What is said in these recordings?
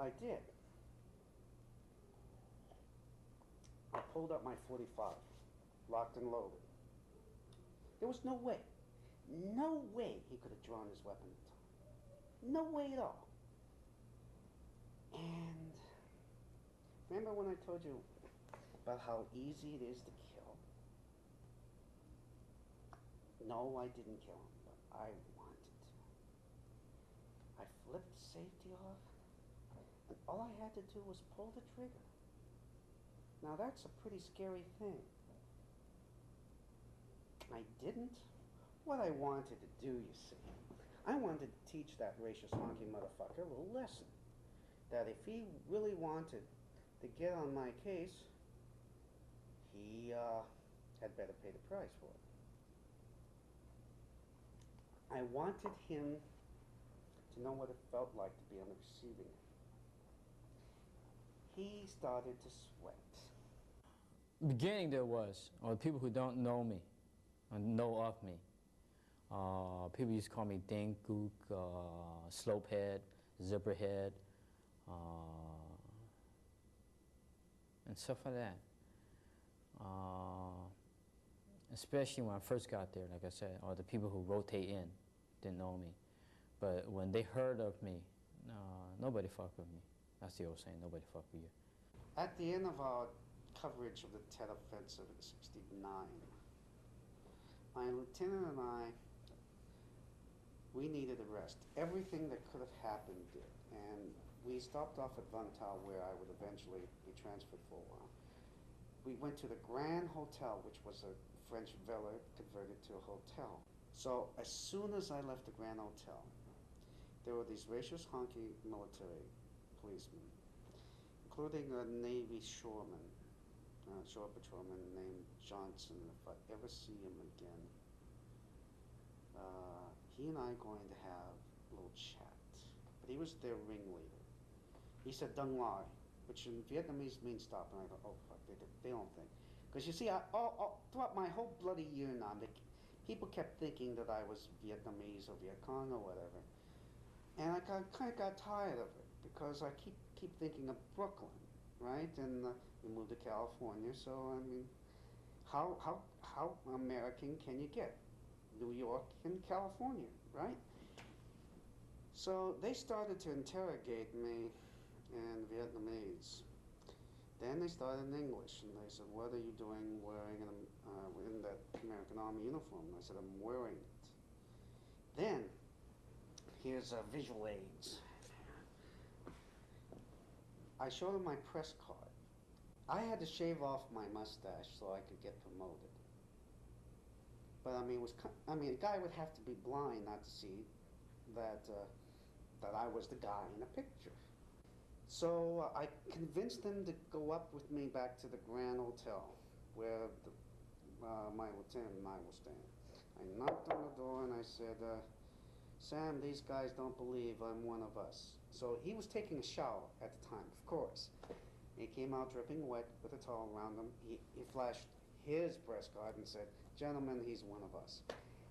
I did. I pulled up my .45, locked and loaded. There was no way he could have drawn his weapon at the time. No way at all. And remember when I told you about how easy it is to kill? No, I didn't kill him, but I wanted to. I flipped the safety off, and all I had to do was pull the trigger. Now that's a pretty scary thing. I didn't. What I wanted to do, you see, I wanted to teach that racist honky motherfucker a little lesson. That if he really wanted to get on my case, he had better pay the price for it. I wanted him to know what it felt like to be on the receiving end. He started to sweat. Beginning there was, or people who don't know me, or know of me, people used to call me dink, gook, slopehead, zipperhead, and stuff like that. Especially when I first got there, like I said, or the people who rotate in didn't know me. But when they heard of me, nobody fucked with me. That's the old saying, nobody fucked with you. At the end of our coverage of the Tet Offensive in '69, my lieutenant and I, we needed a rest. Everything that could have happened did. And we stopped off at Van Tal, where I would eventually be transferred for a while. We went to the Grand Hotel, which was a French villa converted to a hotel. So as soon as I left the Grand Hotel, there were these racist honky military policemen, including a Navy shoreman, shore patrolman named Johnson. If I ever see him again, he and I are going to have a little chat. But he was their ringleader. He said "Dang Lai," which in Vietnamese means stop. And I go, oh fuck, they don't think. Because you see, throughout my whole bloody year now, people kept thinking that I was Vietnamese or Viet Cong or whatever. And I kind of got tired of it, because I keep thinking of Brooklyn, right? And we moved to California, so I mean, how American can you get? New York and California, right? So they started to interrogate me in Vietnamese. Then they started in English, and they said, what are you doing wearing in that American Army uniform? And I said, I'm wearing it. Then, here's visual aids. I showed them my press card. I had to shave off my mustache so I could get promoted. But I mean, a guy would have to be blind not to see that that I was the guy in the picture. So I convinced them to go up with me back to the Grand Hotel, where my lieutenant and I were staying. I knocked on the door and I said, Sam, these guys don't believe I'm one of us. So he was taking a shower at the time, of course. He came out dripping wet with a towel around him. He flashed his press card and said, gentlemen, he's one of us.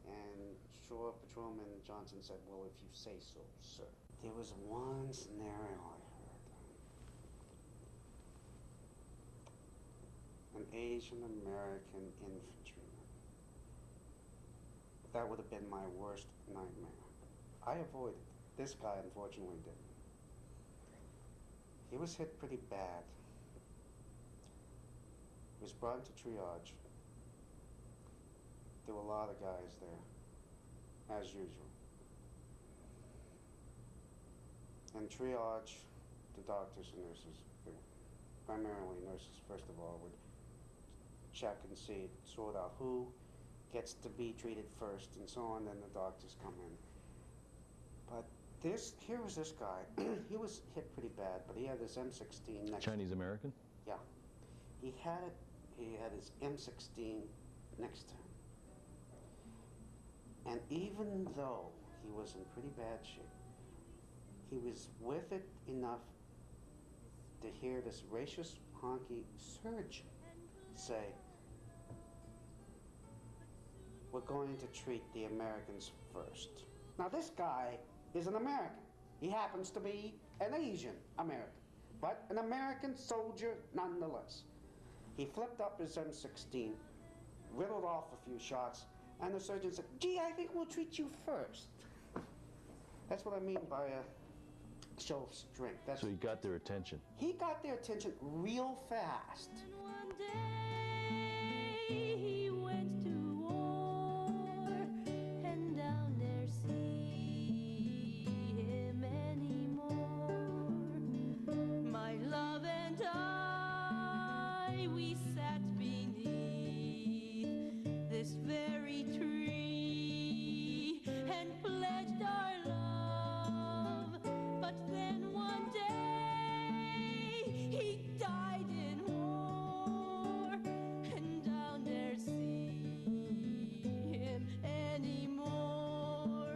And Shore Patrolman Johnson said, well, if you say so, sir. There was one scenario I heard. An Asian American infantryman. That would have been my worst nightmare. I avoided it. This guy unfortunately didn't. He was hit pretty bad. He was brought into triage. There were a lot of guys there, as usual. In triage, the doctors and nurses, primarily nurses first of all, would check and see, sort out who gets to be treated first and so on, then the doctors come in. But here was this guy. He was hit pretty bad, but he had his M16 next Chinese American? Yeah. He had his M16 next to him. And even though he was in pretty bad shape, he was with it enough to hear this racist honky surgeon say, we're going to treat the Americans first. Now this guy is an American. He happens to be an Asian American, but an American soldier nonetheless. He flipped up his M16, riddled off a few shots, and the surgeon said, "Gee, I think we'll treat you first." That's what I mean by a show of strength. So he got their attention. He got their attention real fast. One day he went to war, and down there see him anymore. My love and I, we sat beneath this very tree and pledged our love. But then one day he died in war, and down there see him anymore.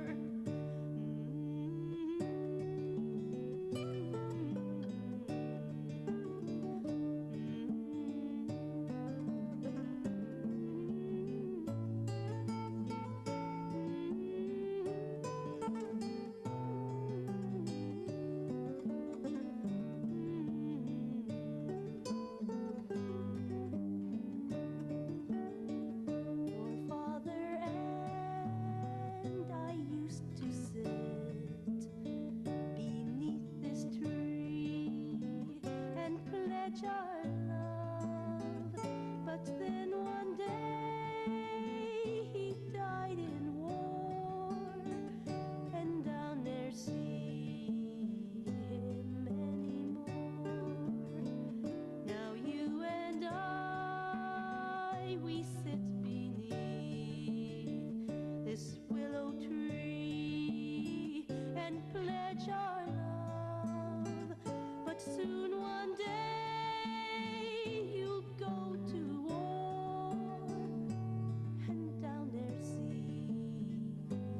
Your father and I used to sit beneath this tree and pledge our love. But then one day he died in war, and down there see him anymore. Now you and I, we sit beneath this willow tree and pledge our love. But soon one day you'll go to war, and down there see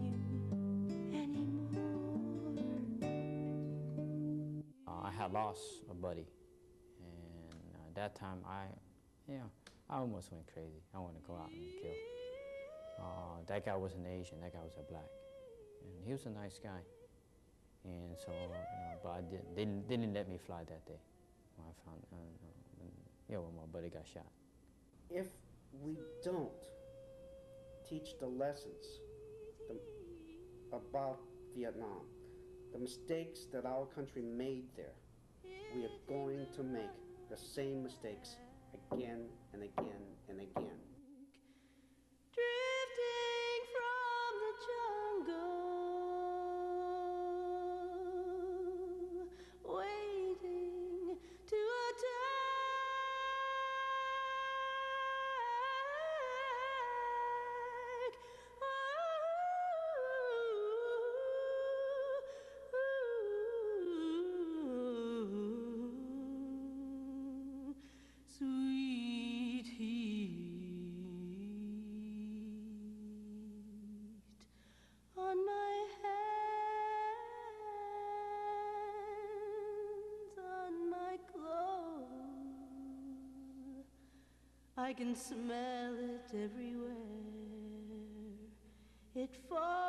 you anymore. I had lost a buddy, and at that time I almost went crazy. I wanted to go out and kill. That guy wasn't Asian, that guy was a black, and he was a nice guy. And so, but they didn't let me fly that day. When I found, when my buddy got shot. If we don't teach the lessons about Vietnam, the mistakes that our country made there, we are going to make the same mistakes again and again and again. Drifting from the jungle, waiting to attack. Sweet heat on my hands, on my clothes. I can smell it everywhere. It falls